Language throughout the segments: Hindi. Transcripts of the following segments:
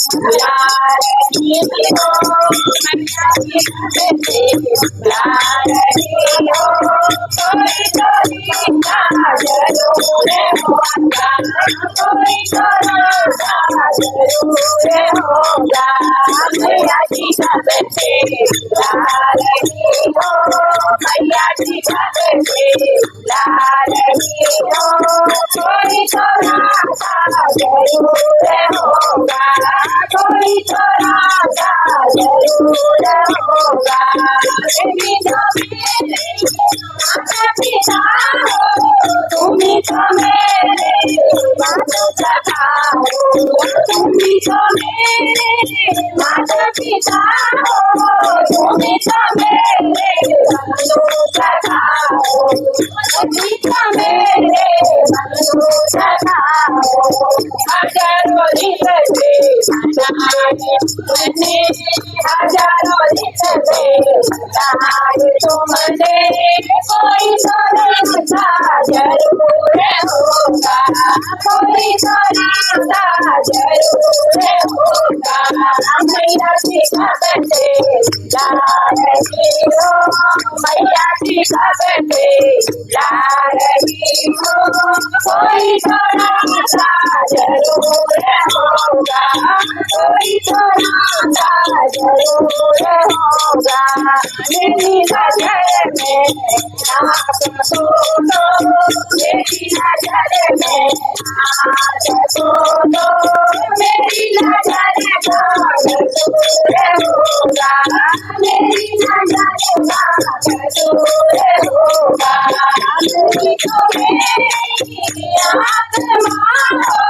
लाडली हो मैया की सबसे लाडली हो कोई चोरी का जरूर होगा कोई चोरा का जरूर होगा मैया की सबसे लाडली हो मैया की सबसे लाडली हो कोई चोरा का जरूर होगा कोई चोरा का जरूर होगा मेरी तो मेरे माता पिता हो तुम्ही तो मेरे माता पिता हो तुम्ही तो मेरे माता पिता हो तुम्ही तो मेरे माता पिता हो तुम्ही तो मेरे माता पिता हो हजारों रिश्ते मैंने हजारों रिश्ते लाए तुमने कोई सोना जरूर होगा कोई सोना जरूर होगा मैया की सबसे लाडली हो मैया की सबसे लाडली हो कोई सोना जरूर होगा कोई सोना जरूर होगा मेरी नजर में आप सुनो मेरी नजर में आप सुनो मेरी नजर का जरूर होगा मेरी नजर का जरूर होगा मेरी तो मेरी आत्मा हो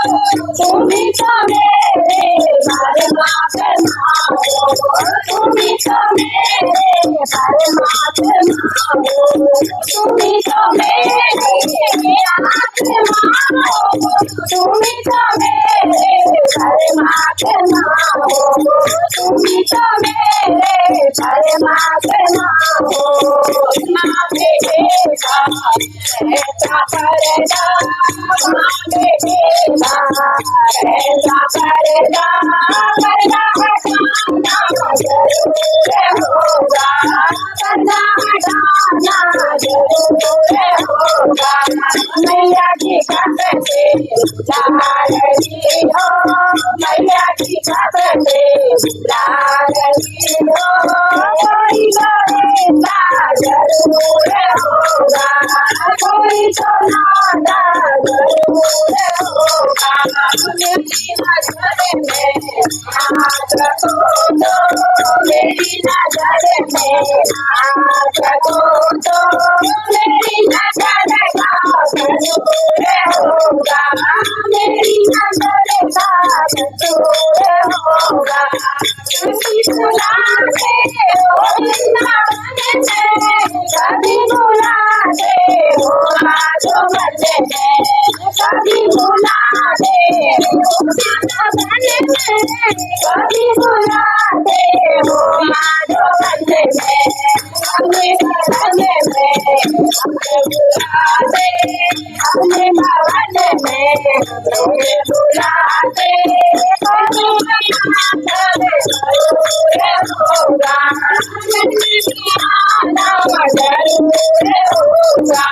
तुम्ही तो मेरे परमात्मा हो तुम्ही तो मेरे परमात्मा हो तुम्ही तो मेरे आत्मा हो तुम्ही तो मेरे परमात्मा हो तुम्ही तो मेरे परमात्मा हो माथे बेटा ऐसा करेगा माथे बेटा ऐसा करेगा करना हटाना जरूर होगा करना हटाना जरूर होगा मैया की सबसे लाडली हो मैया की सबसे लाडली हो कोई करेगा जरूर होगा कोई सोना जरूर होगा मेरी नजर में हाथ रखो तो मेरी नजर में हाथ रखो तो मेरी नजर का जरूर होगा मेरी नजर का जरूर होगा कभी बुलाते हो ना बनते कभी बुलाते हो जो बनते कभी बुलाते हो ना बनते कभी बुलाते हो जो बनते अपने भवन में अपने बुलाते अपने भवन में अपने बुलाते कभी होगा जरूर होगा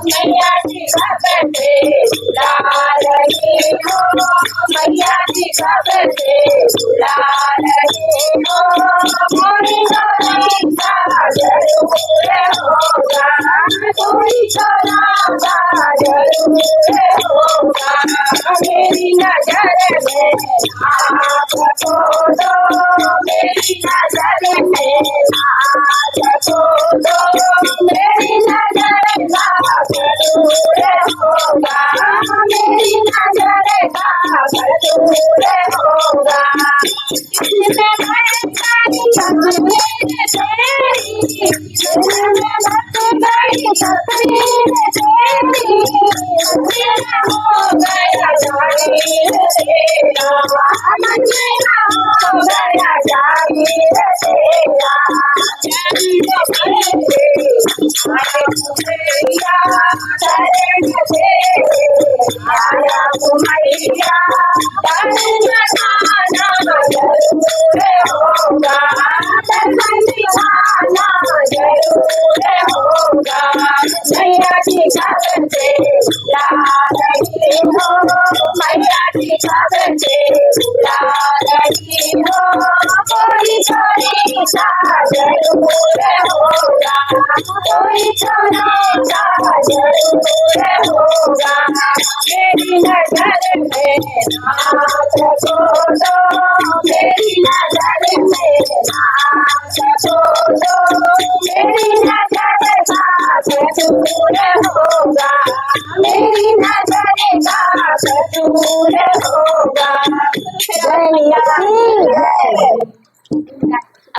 मैया की सबसे लाडली हो मैया की सबसे लाडली हो कोई सोना जरूर होगा कोई सोना जरूर होगा मेरी नजर में आप को दो मेरी नजर में आप को दो मेरी नजर का जरूर होगा मेरी नजर का जरूर होगा इसमें बड़ी तस्वीर तेरी इसमें बड़ी तस्वीर तेरी मेरा हो गया जाहिर तेरा मेरा हो गया जाहिर तेरा आया सिखा से लाडली हो कोई छोरी सा जरूर होगा कोई छोरा सा जरूर होगा मेरी नजर में नाच को तो मेरी नजर में नाच को तो मेरी नजर का जरूर होगा मेरी नजर का जरूर